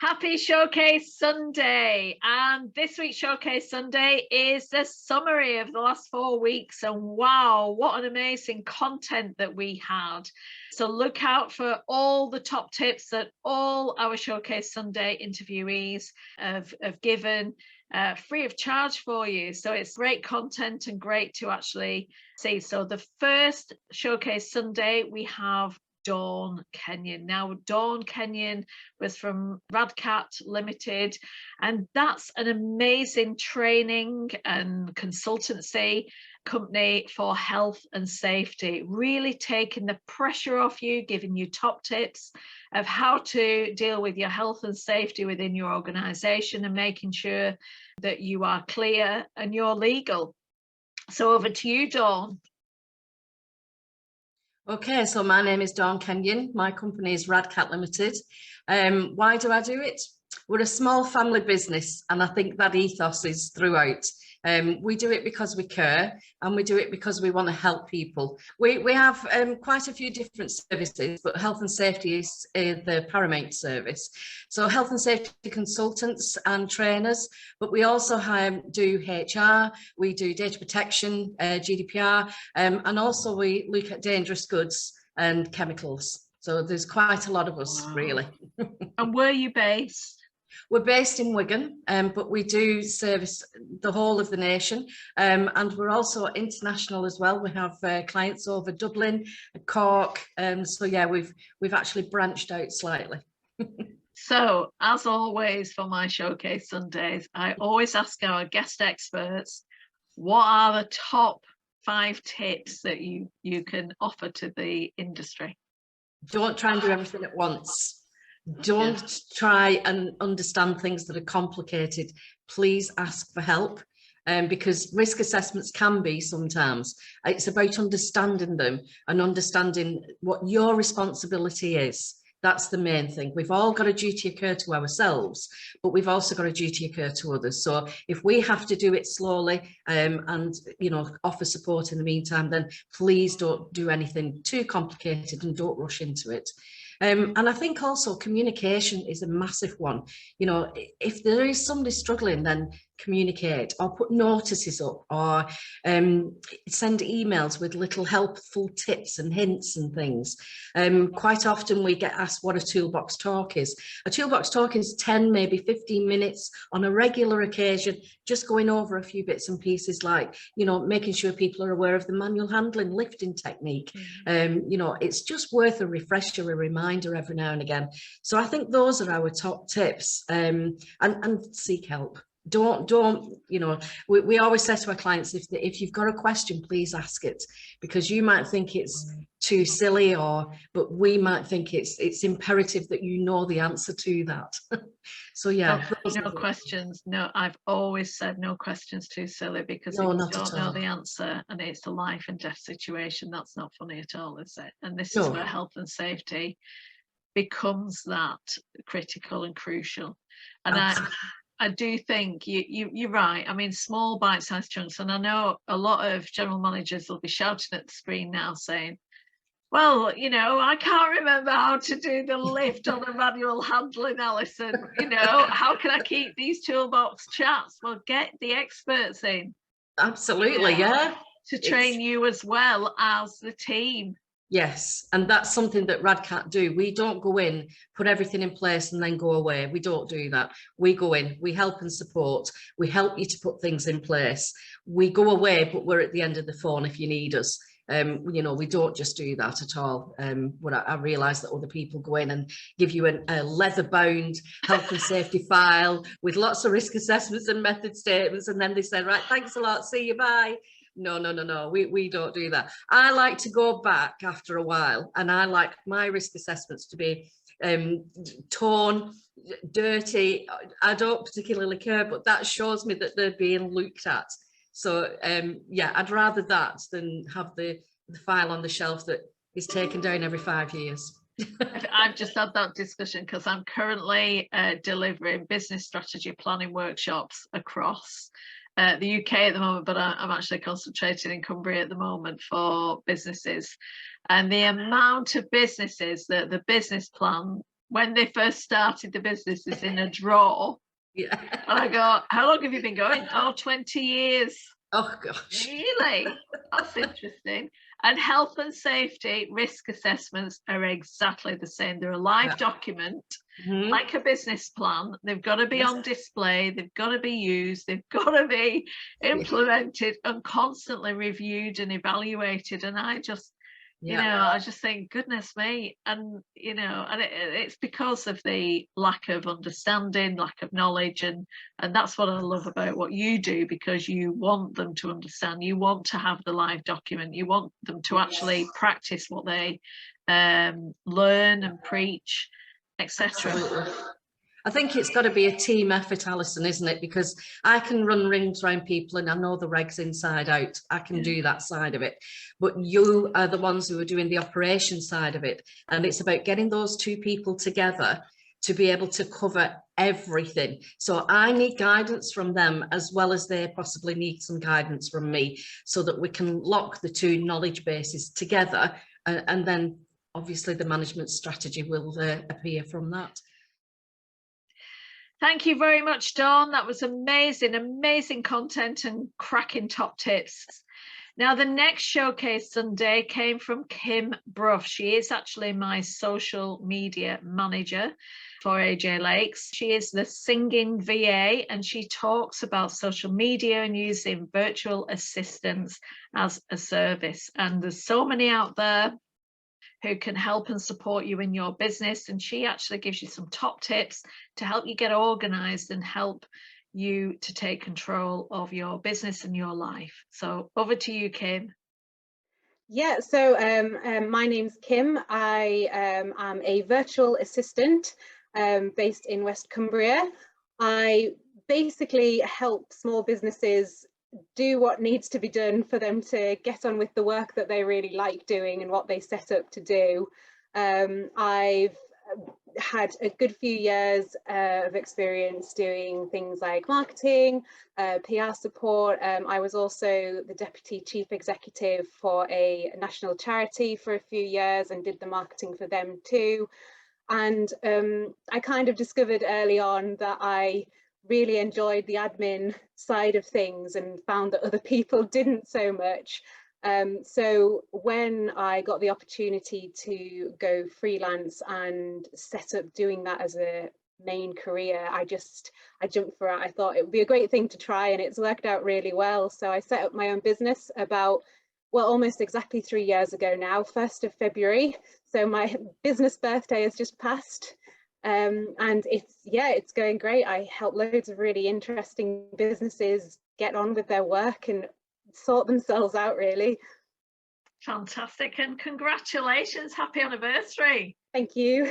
Happy Showcase Sunday, and this week's Showcase Sunday is the summary of the last 4 weeks, and wow, what an amazing content that we had. So look out for all the top tips that all our Showcase Sunday interviewees have given free of charge for you. So it's great content and great to actually see. So the first Showcase Sunday we have Dawn Kenyon. Now, Dawn Kenyon was from Radcat Limited, and that's an amazing training and consultancy company for health and safety, really taking the pressure off you, giving you top tips of how to deal with your health and safety within your organization and making sure that you are clear and you're legal. So over to you, Dawn. Okay, so my name is Dawn Kenyon. My company is Radcat Limited. Why do I do it? We're a small family business, and I think that ethos is throughout. We do it because we care, and we do it because we want to help people. We have quite a few different services, but health and safety is the paramount service. So health and safety consultants and trainers, but we also do HR, we do data protection, GDPR, and also we look at dangerous goods and chemicals. So there's quite a lot of us, really. And where are you based? We're based in Wigan, but we do service the whole of the nation, and we're also international as well. We have clients over Dublin, Cork, so yeah, we've actually branched out slightly. So, as always for my Showcase Sundays, I always ask our guest experts, what are the top 5 tips that you can offer to the industry? Don't try and do everything at once. Don't try and understand things that are complicated. Please ask for help, because risk assessments can be sometimes. It's about understanding them and understanding what your responsibility is. That's the main thing. We've all got a duty occur to ourselves, but we've also got a duty occur to others. So if we have to do it slowly and offer support in the meantime, then please don't do anything too complicated and don't rush into it. And I think also communication is a massive one. You know, if there is somebody struggling, then communicate or put notices up or send emails with little helpful tips and hints and things. Quite often we get asked what a toolbox talk is. A toolbox talk is 10, maybe 15 minutes on a regular occasion, just going over a few bits and pieces, like, you know, making sure people are aware of the manual handling lifting technique. You know, it's just worth a refresher, a reminder every now and again. So I think those are our top tips, and seek help. Don't you know, we always say to our clients, if you've got a question, please ask it, because you might think it's too silly, but we might think it's imperative that you know the answer to that. So yeah, no questions. No, I've always said no questions too silly, because if you don't know the answer and it's a life and death situation, that's not funny at all, is it? And this is where health and safety becomes that critical and crucial. And I do think you're right. I mean, small bite-sized chunks, and I know a lot of general managers will be shouting at the screen now saying, well, you know, I can't remember how to do the lift on the manual handling, Alison. You know, how can I keep these toolbox chats? Well, get the experts in. Absolutely, yeah. To train you as well as the team. Yes, and that's something that Radcat do. We don't go in, put everything in place and then go away. We don't do that. We go in, we help and support. We help you to put things in place. We go away, but we're at the end of the phone if you need us. You know, we don't just do that at all. I realise that other people go in and give you a leather-bound health and safety file with lots of risk assessments and method statements, and then they say, right, thanks a lot, see you, bye. No, we don't do that. I like to go back after a while, and I like my risk assessments to be torn, dirty. I don't particularly care, but that shows me that they're being looked at. So yeah, I'd rather that than have the file on the shelf that is taken down every 5 years. I've just had that discussion because I'm currently delivering business strategy planning workshops across the UK at the moment, but I'm actually concentrating in Cumbria at the moment for businesses. And the amount of businesses that the business plan when they first started the business is in a drawer. Yeah. And I go, how long have you been going? Oh, 20 years. Oh gosh. Really? That's interesting. And health and safety risk assessments are exactly the same. They're a live document, like a business plan. They've got to be on display. They've got to be used. They've got to be implemented and constantly reviewed and evaluated. And I just, you know, I just think, goodness me. And, you know, and it's because of the lack of understanding, lack of knowledge. And that's what I love about what you do, because you want them to understand. You want to have the live document. You want them to actually practice what they learn and preach, etc. I think it's got to be a team effort, Alison, isn't it? Because I can run rings around people and I know the regs inside out. I can do that side of it. But you are the ones who are doing the operation side of it. And it's about getting those two people together to be able to cover everything. So I need guidance from them as well as they possibly need some guidance from me, so that we can lock the two knowledge bases together. And then obviously the management strategy will appear from that. Thank you very much, Dawn. That was amazing, amazing content and cracking top tips. Now, the next Showcase Sunday came from Kim Brough. She is actually my social media manager for AJ Lakes. She is the singing VA, and she talks about social media and using virtual assistants as a service. And there's so many out there who can help and support you in your business. And she actually gives you some top tips to help you get organized and help you to take control of your business and your life. So over to you, Kim. Yeah, so my name's Kim. I am a virtual assistant based in West Cumbria. I basically help small businesses do what needs to be done for them to get on with the work that they really like doing and what they set up to do. I've had a good few years of experience doing things like marketing, PR support. I was also the Deputy Chief Executive for a national charity for a few years and did the marketing for them too. And I kind of discovered early on that I really enjoyed the admin side of things and found that other people didn't so much. So when I got the opportunity to go freelance and set up doing that as a main career, I jumped for it. I thought it would be a great thing to try, and it's worked out really well. So I set up my own business about, well, almost exactly 3 years ago now, 1st of February. So my business birthday has just passed. And it's going great. I help loads of really interesting businesses get on with their work and sort themselves out, really. Fantastic, and congratulations, happy anniversary. Thank you.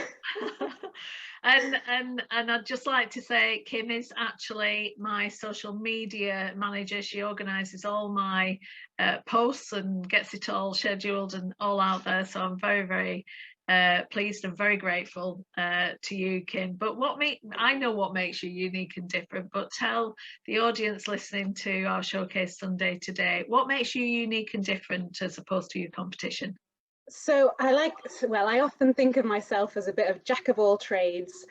and I'd just like to say Kim is actually my social media manager. She organizes all my posts and gets it all scheduled and all out there, so I'm very, very pleased and very grateful to you, Kim. But I know what makes you unique and different, but tell the audience listening to our Showcase Sunday today, what makes you unique and different as opposed to your competition? So I often think of myself as a bit of jack of all trades.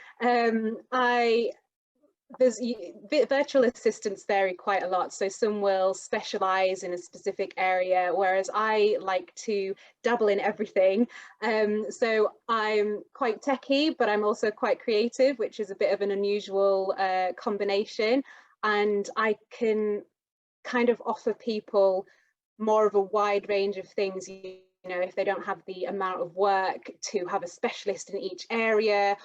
Virtual assistants vary quite a lot, so some will specialize in a specific area, whereas I like to dabble in everything. So I'm quite techie, but I'm also quite creative, which is a bit of an unusual combination, and I can kind of offer people more of a wide range of things. You know, if they don't have the amount of work to have a specialist in each area,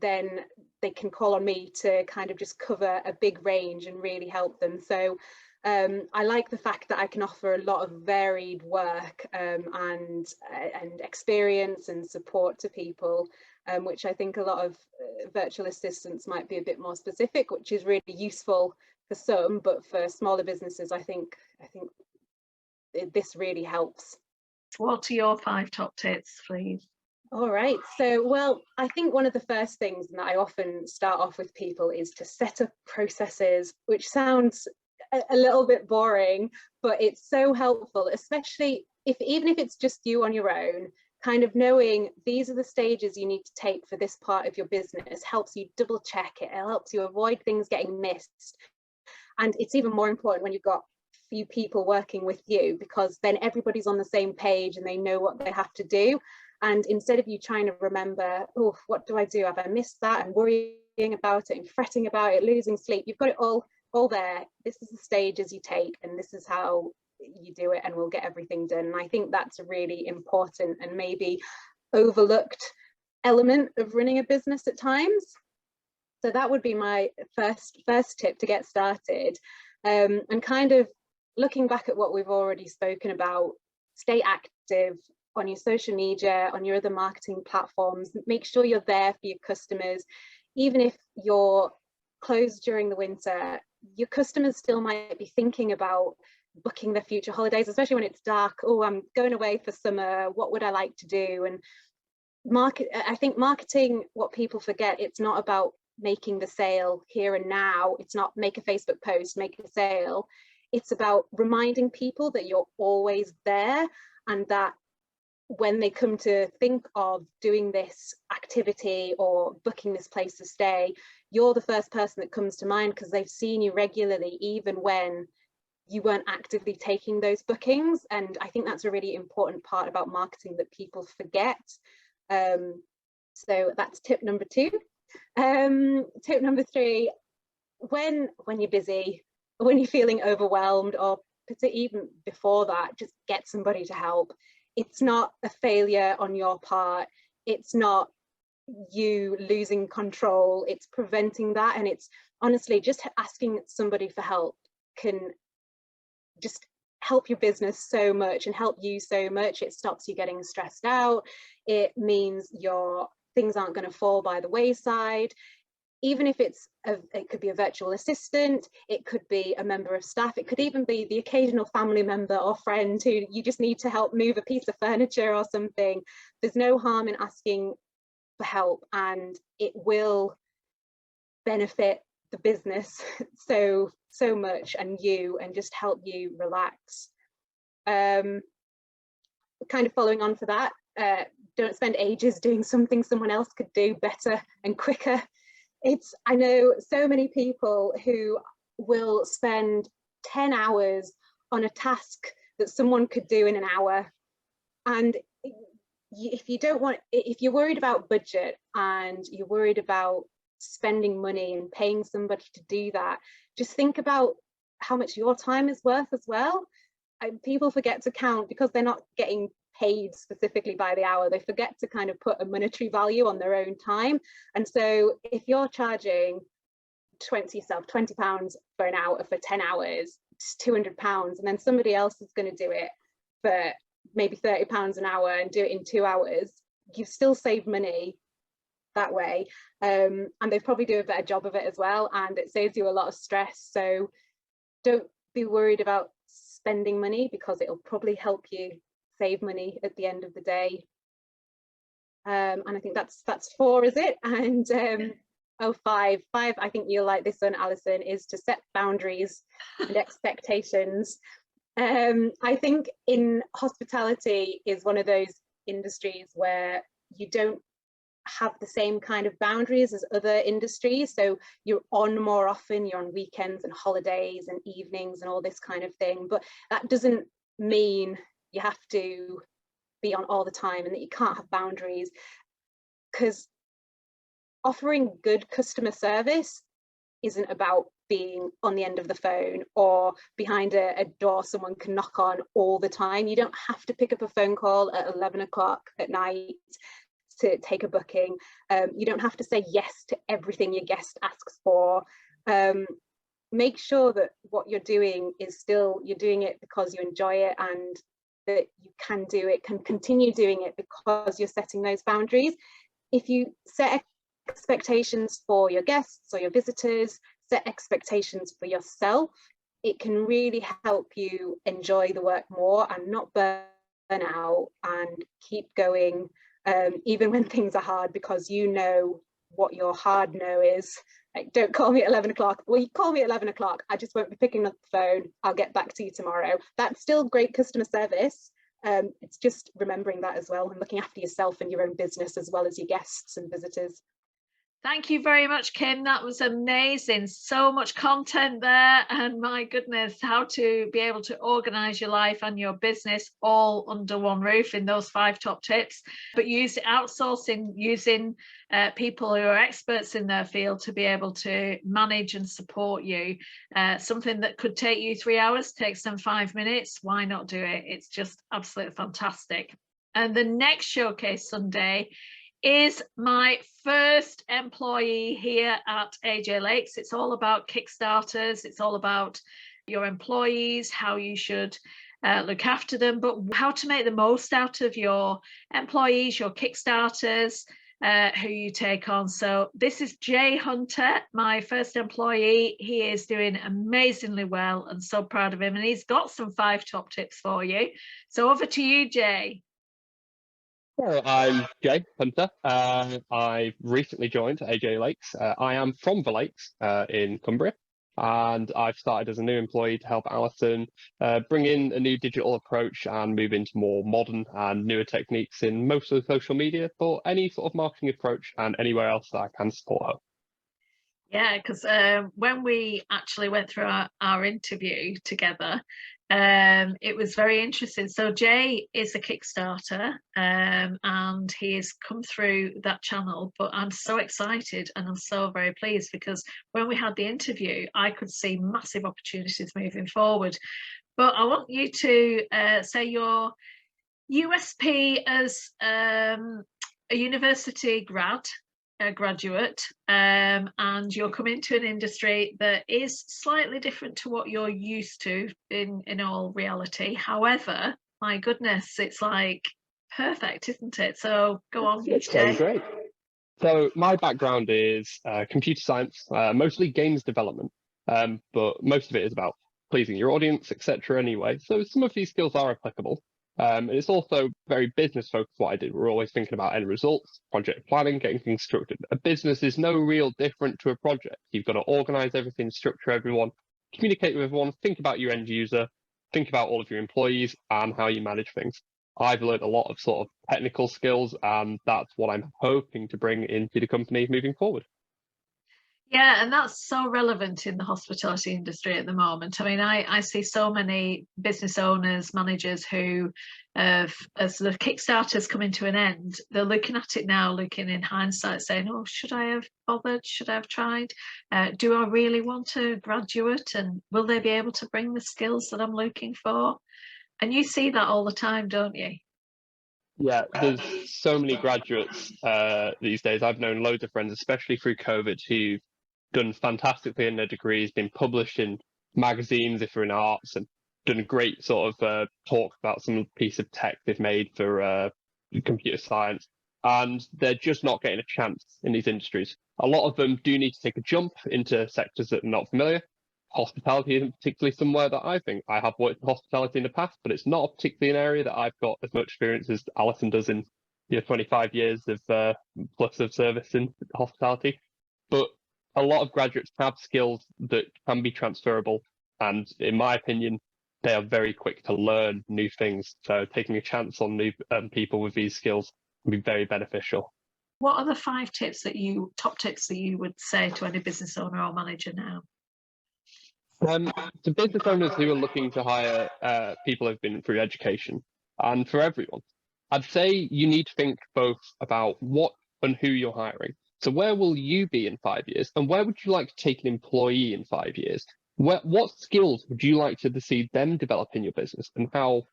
then they can call on me to kind of just cover a big range and really help them. So I like the fact that I can offer a lot of varied work and experience and support to people, which I think a lot of virtual assistants might be a bit more specific, which is really useful for some, but for smaller businesses, I think this really helps. What are your 5 top tips, please? All right, so, well, I think one of the first things that I often start off with people is to set up processes, which sounds a little bit boring, but it's so helpful, especially even if it's just you on your own. kind of knowing these are the stages you need to take for this part of your business helps you double check it. It helps you avoid things getting missed. And it's even more important when you've got few people working with you, because then everybody's on the same page and they know what they have to do. And instead of you trying to remember, oh, what do I do? Have I missed that? And worrying about it and fretting about it, losing sleep, you've got it all there. This is the stages you take, and this is how you do it, and we'll get everything done. And I think that's a really important and maybe overlooked element of running a business at times. So that would be my first tip to get started. And kind of looking back at what we've already spoken about, stay active on your social media, on your other marketing platforms. Make sure you're there for your customers. Even if you're closed during the winter, your customers still might be thinking about booking their future holidays, especially when it's dark. Oh, I'm going away for summer, what would I like to do? And I think marketing, what people forget, it's not about making the sale here and now. It's not make a Facebook post, make a sale. It's about reminding people that you're always there, and that when they come to think of doing this activity or booking this place to stay, you're the first person that comes to mind, because they've seen you regularly, even when you weren't actively taking those bookings. And I think that's a really important part about marketing that people forget. So that's tip number 2. Tip number 3, when you're busy, when you're feeling overwhelmed, or even before that, just get somebody to help. It's not a failure on your part. It's not you losing control. It's preventing that. And it's honestly just asking somebody for help can just help your business so much and help you so much. It stops you getting stressed out. It means your things aren't going to fall by the wayside. Even if it could be a virtual assistant, it could be a member of staff, it could even be the occasional family member or friend who you just need to help move a piece of furniture or something. There's no harm in asking for help, and it will benefit the business so much, and just help you relax. Kind of following on for that, don't spend ages doing something someone else could do better and quicker. I know so many people who will spend 10 hours on a task that someone could do in an hour. And if you're worried about budget and you're worried about spending money and paying somebody to do that, just think about how much your time is worth as well. People forget to count, because they're not getting paid specifically by the hour. They forget to kind of put a monetary value on their own time. And so if you're charging £20 for an hour for 10 hours, it's £200, and then somebody else is going to do it for maybe £30 an hour and do it in 2 hours, you still save money that way. And they probably do a better job of it as well, and it saves you a lot of stress. So don't be worried about spending money, because it'll probably help you save money at the end of the day. And I think that's 4, is it? And 5, I think you'll like this one, Alison, is to set boundaries and expectations. I think in hospitality is one of those industries where you don't have the same kind of boundaries as other industries. So you're on more often, you're on weekends and holidays and evenings and all this kind of thing, but that doesn't mean you have to be on all the time and that you can't have boundaries, because offering good customer service isn't about being on the end of the phone or behind a door someone can knock on all the time. You don't have to pick up a phone call at 11 o'clock at night to take a booking. You don't have to say yes to everything your guest asks for. Make sure that what you're doing is still, you're doing it because you enjoy it, and that you can continue doing it because you're setting those boundaries. If you set expectations for your guests or your visitors, set expectations for yourself, it can really help you enjoy the work more and not burn out, and keep going even when things are hard, because you know what your hard no is. Like, don't call me at 11 o'clock. Well, you call me at 11 o'clock, I just won't be picking up the phone. I'll get back to you tomorrow. That's still great customer service, it's just remembering that as well, and looking after yourself and your own business as well as your guests and visitors. Thank you very much, Kim. That was amazing. So much content there. And my goodness, how to be able to organize your life and your business all under one roof in those 5 top tips. But outsourcing, using people who are experts in their field to be able to manage and support you. Something that could take you 3 hours takes them 5 minutes. Why not do it? It's just absolutely fantastic. And the next Showcase Sunday is my first employee here at AJ Lakes. It's all about Kickstarters. It's all about your employees, how you should look after them, but how to make the most out of your employees, your Kickstarters, who you take on. So this is Jay Hunter, my first employee. He is doing amazingly well and so proud of him. And he's got some 5 top tips for you. So over to you, Jay. Well, I'm Jay Hunter. I've recently joined AJ Lakes. I am from the Lakes in Cumbria, and I've started as a new employee to help Alison bring in a new digital approach and move into more modern and newer techniques in most of the social media for any sort of marketing approach and anywhere else that I can support her. Yeah, because when we actually went through our interview together, it was very interesting. So Jay is a Kickstarter and he has come through that channel, but I'm so excited and I'm so very pleased because when we had the interview, I could see massive opportunities moving forward. But I want you to say your USP as a university graduate, and you're coming to an industry that is slightly different to what you're used to in all reality. However, my goodness, it's like perfect, isn't it? So go on. It's going great. So my background is computer science, mostly games development, but most of it is about pleasing your audience, etc. Anyway, so some of these skills are applicable. And it's also very business focused what I do. We're always thinking about end results, project planning, getting things structured. A business is no real different to a project. You've got to organize everything, structure everyone, communicate with everyone, think about your end user, think about all of your employees and how you manage things. I've learned a lot of sort of technical skills, and that's what I'm hoping to bring into the company moving forward. Yeah, and that's so relevant in the hospitality industry at the moment. I mean, I see so many business owners, managers who, as the Kickstarter's coming to an end, they're looking at it now, looking in hindsight, saying, oh, should I have bothered? Should I have tried? Do I really want a graduate? And will they be able to bring the skills that I'm looking for? And you see that all the time, don't you? Yeah, there's so many graduates these days. I've known loads of friends, especially through COVID, who've done fantastically in their degrees, been published in magazines if they're in arts, and done a great sort of talk about some piece of tech they've made for computer science, and they're just not getting a chance in these industries. A lot of them do need to take a jump into sectors that are not familiar. Hospitality isn't particularly somewhere that I think. I have worked in hospitality in the past, but it's not particularly an area that I've got as much experience as Alison does in 25 years of plus of service in hospitality. But a lot of graduates have skills that can be transferable, and in my opinion, they are very quick to learn new things. So taking a chance on new people with these skills can be very beneficial. What are the 5 top tips that you would say to any business owner or manager now? To business owners who are looking to hire people who've been through education, and for everyone, I'd say you need to think both about what and who you're hiring. So where will you be in 5 years, and where would you like to take an employee in 5 years? What skills would you like to see them develop in your business, and how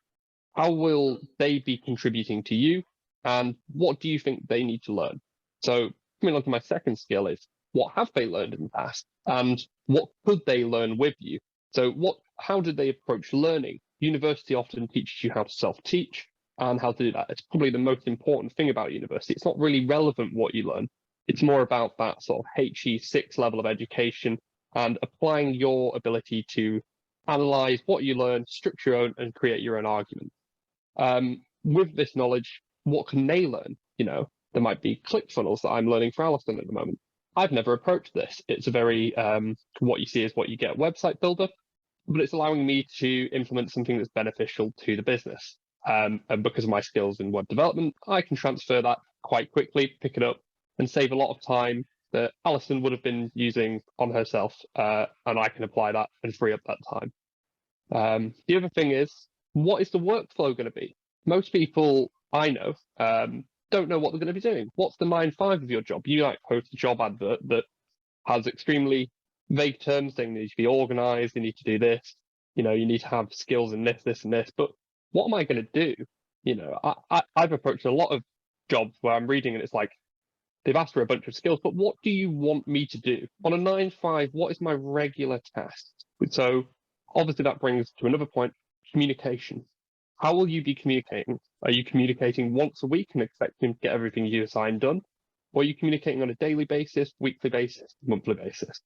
will they be contributing to you, and what do you think they need to learn? So coming on to my second skill is, what have they learned in the past, and what could they learn with you? So how did they approach learning? University often teaches you how to self-teach and how to do that. It's probably the most important thing about university. It's not really relevant what you learn. It's more about that sort of HE6 level of education and applying your ability to analyze what you learn, structure your own, and create your own argument. With this knowledge, what can they learn? There might be ClickFunnels that I'm learning for Alison at the moment. I've never approached this. It's a very what you see is what you get website builder, but it's allowing me to implement something that's beneficial to the business. And because of my skills in web development, I can transfer that quite quickly, pick it up, and save a lot of time that Alison would have been using on herself, and I can apply that and free up that time. The other thing is, what is the workflow going to be? Most people I know don't know what they're going to be doing. What's the 9-5 of your job? You might post a job advert that has extremely vague terms saying you need to be organized, you need to do this, you need to have skills in this, this, and this. But what am I going to do? I've approached a lot of jobs where I'm reading and it's like, they've asked for a bunch of skills, but what do you want me to do? On a 9-5, what is my regular task? So obviously that brings to another point, communication. How will you be communicating? Are you communicating once a week and expecting to get everything you assign done? Or are you communicating on a daily basis, weekly basis, monthly basis?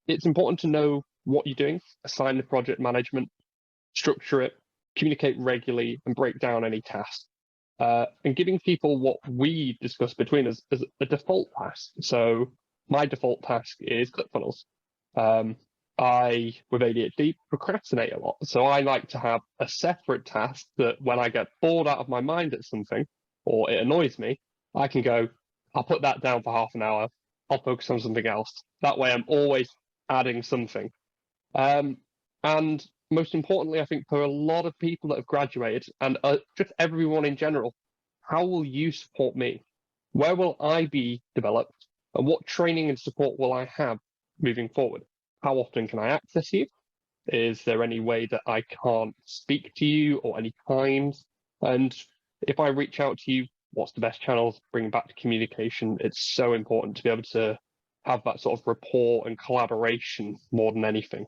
It's important to know what you're doing, assign the project management, structure it, communicate regularly, and break down any tasks. And giving people what we discuss between us as a default task. So my default task is ClickFunnels. I, with ADHD, procrastinate a lot. So I like to have a separate task that when I get bored out of my mind at something, or it annoys me, I can go, I'll put that down for half an hour. I'll focus on something else. That way I'm always adding something. And most importantly, I think for a lot of people that have graduated and just everyone in general, how will you support me? Where will I be developed? And what training and support will I have moving forward? How often can I access you? Is there any way that I can't speak to you or any times? And if I reach out to you, what's the best channels? Bring back to communication. It's so important to be able to have that sort of rapport and collaboration more than anything.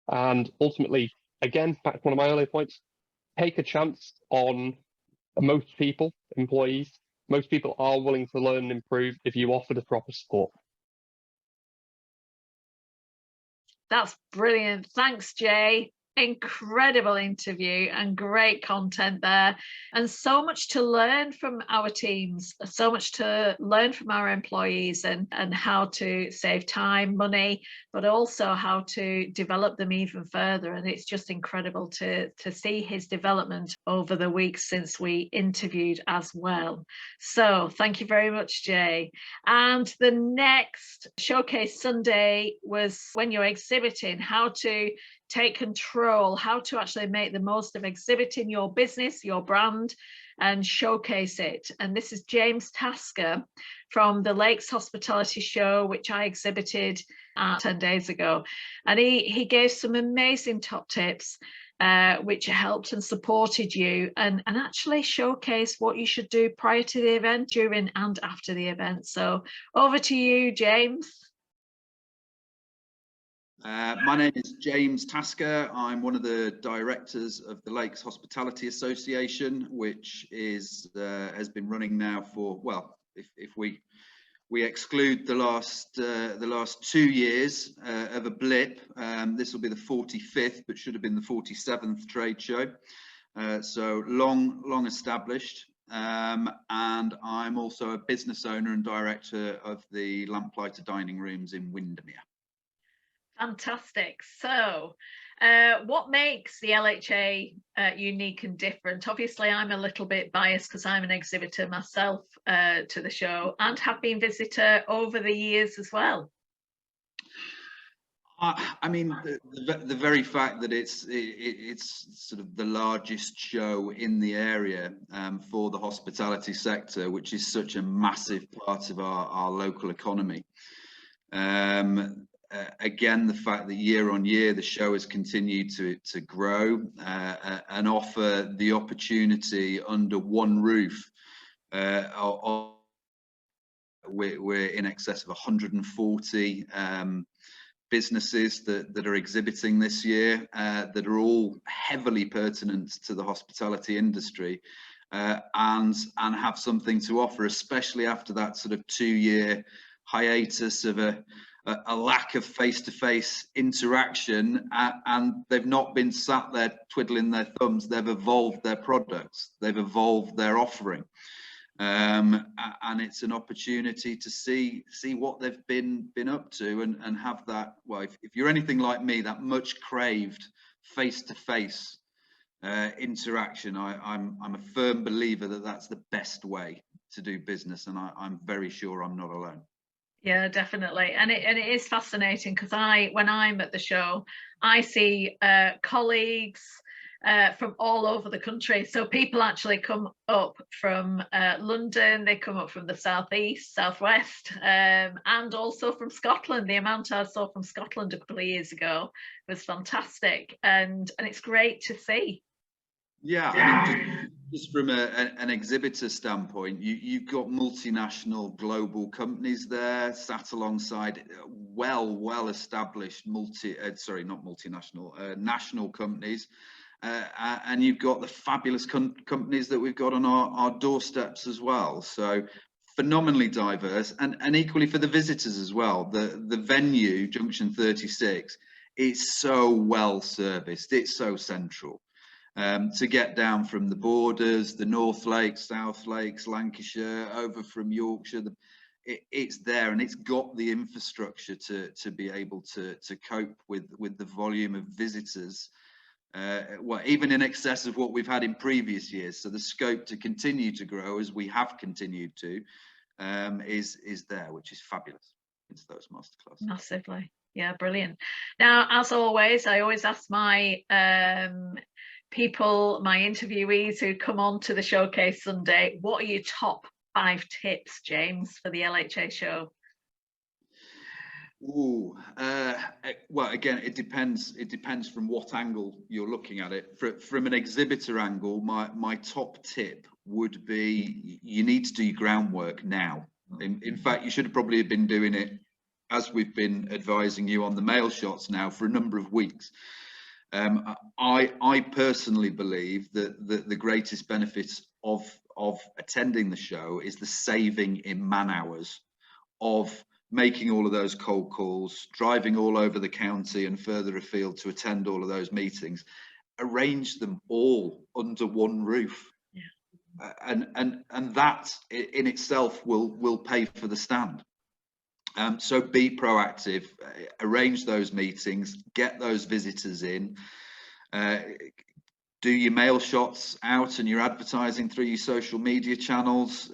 And ultimately, again, back to one of my earlier points, take a chance on most people, employees. Most people are willing to learn and improve if you offer the proper support. That's brilliant. Thanks, Jay. Incredible interview and great content there, and so much to learn from our teams, so much to learn from our employees, and how to save time, money, but also how to develop them even further. And it's just incredible to see his development over the weeks since we interviewed as well. So thank you very much, Jay. And the next Showcase Sunday was when you're exhibiting, how to take control, how to actually make the most of exhibiting your business, your brand, and showcase it. And this is James Tasker from the Lakes Hospitality Show, which I exhibited 10 days ago. And he gave some amazing top tips, which helped and supported you and actually showcase what you should do prior to the event, during and after the event. So over to you, James. My name is James Tasker. I'm one of the directors of the Lakes Hospitality Association, which is has been running now for, well, if we exclude the last 2 years of a blip, this will be the 45th, but should have been the 47th trade show. So long established. And I'm also a business owner and director of the Lamplighter Dining Rooms in Windermere. Fantastic. So what makes the LHA unique and different? Obviously, I'm a little bit biased because I'm an exhibitor myself to the show and have been visitor over the years as well. I mean, the very fact that it's sort of the largest show in the area for the hospitality sector, which is such a massive part of our local economy. Again, the fact that year on year the show has continued to grow and offer the opportunity under one roof. We're in excess of 140 businesses that are exhibiting this year, that are all heavily pertinent to the hospitality industry, and have something to offer, especially after that sort of 2-year hiatus of a lack of face-to-face interaction, and they've not been sat there twiddling their thumbs. They've evolved their products, they've evolved their offering, and it's an opportunity to see what they've been up to, and have that, well, if you're anything like me, that much craved face-to-face interaction. I'm a firm believer that that's the best way to do business, and I'm very sure I'm not alone. Yeah, definitely. And it is fascinating because when I'm at the show, I see colleagues from all over the country. So people actually come up from London, they come up from the southeast, southwest, and also from Scotland. The amount I saw from Scotland a couple of years ago was fantastic, and it's great to see. Yeah, I mean, just from an exhibitor standpoint, you've got multinational global companies there sat alongside well established national companies, and you've got the fabulous companies that we've got on our doorsteps as well. So phenomenally diverse, and equally for the visitors as well. The venue, Junction 36, is so well serviced. It's so central. To get down from the borders, the North Lakes, South Lakes, Lancashire, over from Yorkshire, it's there, and it's got the infrastructure to be able to cope with the volume of visitors, well, even in excess of what we've had in previous years. So the scope to continue to grow, as we have continued to, is there, which is fabulous. It's those masterclasses. Massively. Yeah, brilliant. Now, as always, I always ask my people, my interviewees who come on to the Showcase Sunday, what are your top 5 tips, James, for the LHA show? Ooh, well, again, it depends from what angle you're looking at it. From an exhibitor angle, my top tip would be you need to do your groundwork now. In fact, you should have probably been doing it as we've been advising you on the mail shots now for a number of weeks. I personally believe that the greatest benefits of attending the show is the saving in man hours of making all of those cold calls, driving all over the county and further afield to attend all of those meetings. Arrange them all under one roof. Yeah. And that in itself will pay for the stand. So be proactive, arrange those meetings, get those visitors in, do your mail shots out and your advertising through your social media channels.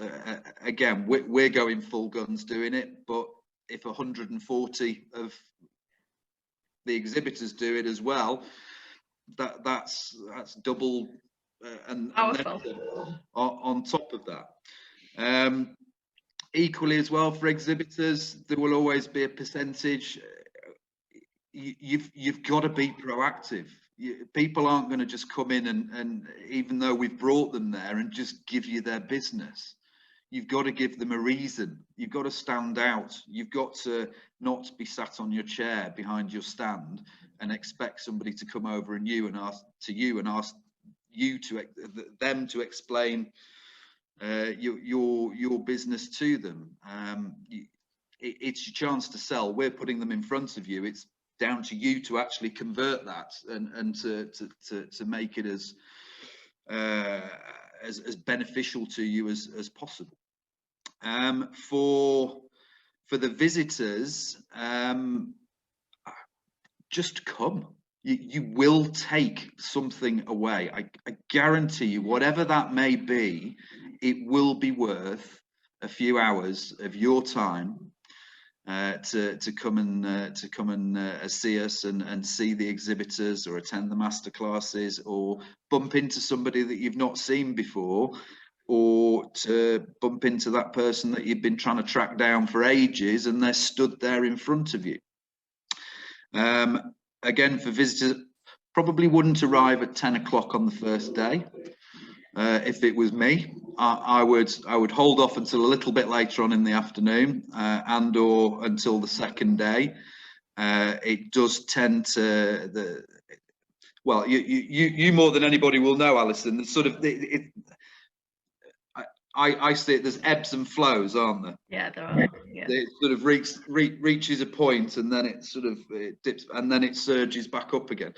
Again, we're going full guns doing it, but if 140 of the exhibitors do it as well, that's double, and on top of that. Equally as well, for exhibitors, there will always be a percentage. You've got to be proactive. People aren't going to just come in and even though we've brought them there, and just give you their business. You've got to give them a reason. You've got to stand out. You've got to not be sat on your chair behind your stand and expect somebody to come over and ask them to explain your business to them. It's your chance to sell. We're putting them in front of you. It's down to you to actually convert that and to make it as beneficial to you as possible. For the visitors, just come. You will take something away. I guarantee you, whatever that may be, it will be worth a few hours of your time to come and see us and see the exhibitors, or attend the masterclasses, or bump into somebody that you've not seen before, or to bump into that person that you've been trying to track down for ages and they're stood there in front of you. Again, for visitors, probably wouldn't arrive at 10 o'clock on the first day. If it was me, I would hold off until a little bit later on in the afternoon, and or until the second day. It does tend to well, you more than anybody will know, Alison. The sort of I see it. There's ebbs and flows, aren't there? Yeah, there are. Yeah. It sort of reaches a point, and then it dips, and then it surges back up again.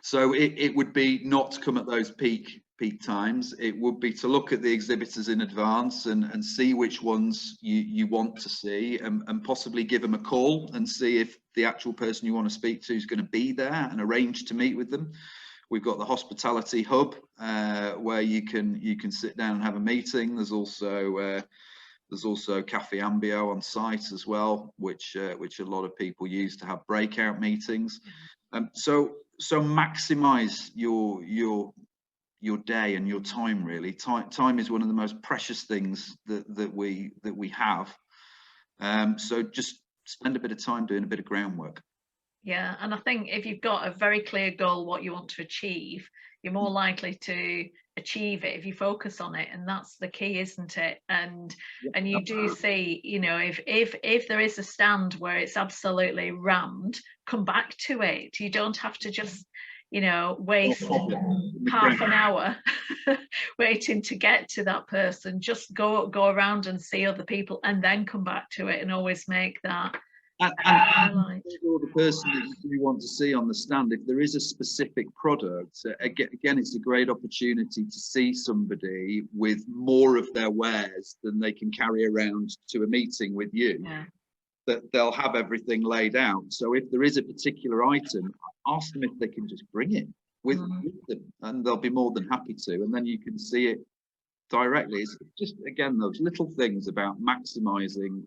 So it would be not to come at those peak times. It would be to look at the exhibitors in advance and see which ones you want to see, and possibly give them a call and see if the actual person you want to speak to is going to be there, and arrange to meet with them. We've got the hospitality hub where you can sit down and have a meeting. There's also Cafe Ambio on site as well, which a lot of people use to have breakout meetings. So maximize your day and your time. Really, time is one of the most precious things that we have. So just spend a bit of time doing a bit of groundwork. Yeah, and I think if you've got a very clear goal, what you want to achieve, you're more likely to achieve it if you focus on it, and that's the key, isn't it? And you do see, you know, if there is a stand where it's absolutely rammed, come back to it. You don't have to just, you know, waste half an hour waiting to get to that person. Just go around and see other people and then come back to it, and always make that highlight. The person that you want to see on the stand, if there is a specific product, again, it's a great opportunity to see somebody with more of their wares than they can carry around to a meeting with you. Yeah. That they'll have everything laid out. So if there is a particular item, ask them if they can just bring it with them, and they'll be more than happy to. And then you can see it directly. It's just, again, those little things about maximizing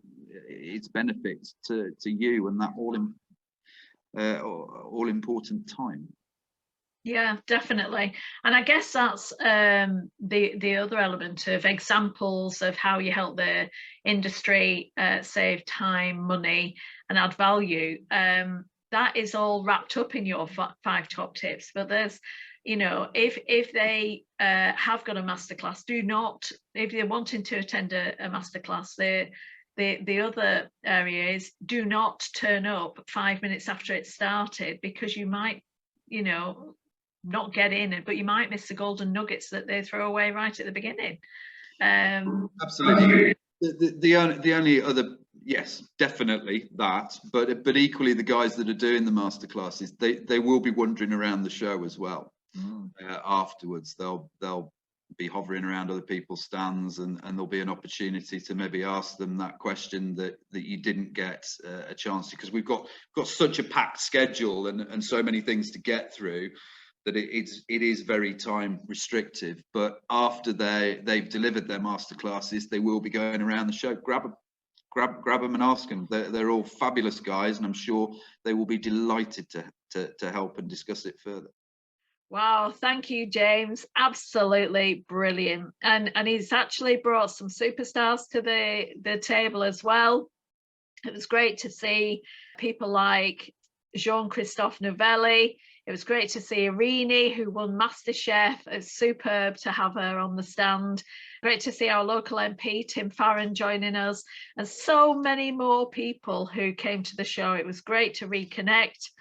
its benefits to you and that all important time. Yeah, definitely. And I guess that's the other element of examples of how you help the industry save time, money, and add value. That is all wrapped up in your 5 top tips. But there's, you know, if they have got a masterclass, do not, if they're wanting to attend a masterclass, the other area is do not turn up 5 minutes after it started, because you might, you know, not get in, but you might miss the golden nuggets that they throw away right at the beginning. Absolutely. The only other, yes, definitely that, but equally the guys that are doing the masterclasses, they will be wandering around the show as well. Afterwards. They'll be hovering around other people's stands, and there'll be an opportunity to maybe ask them that question that you didn't get a chance to, because we've got such a packed schedule and so many things to get through that it is very time restrictive. But after they've delivered their masterclasses, they will be going around the show. Grab them and ask them. They're all fabulous guys, and I'm sure they will be delighted to help and discuss it further. Wow, thank you, James. Absolutely brilliant. And he's actually brought some superstars to the table as well. It was great to see people like Jean-Christophe Novelli. It was great to see Irini, who won MasterChef. It's superb to have her on the stand. Great to see our local MP, Tim Farron, joining us, and so many more people who came to the show. It was great to reconnect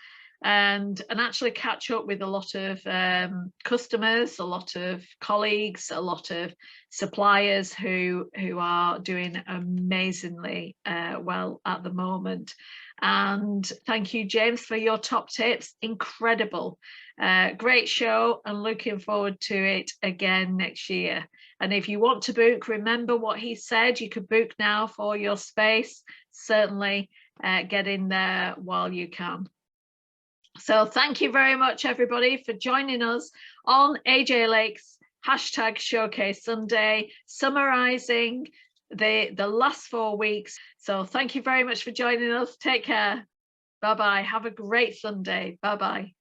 and actually catch up with a lot of customers, a lot of colleagues, a lot of suppliers who are doing amazingly well at the moment. And thank you, James, for your top tips. Incredible. Great show, and looking forward to it again next year. And if you want to book, remember what he said. You could book now for your space. Certainly get in there while you can. So thank you very much, everybody, for joining us on AJ Lake's #Showcase Sunday, summarising the last 4 weeks. So thank you very much for joining us. Take care. Bye-bye. Have a great Sunday. Bye-bye.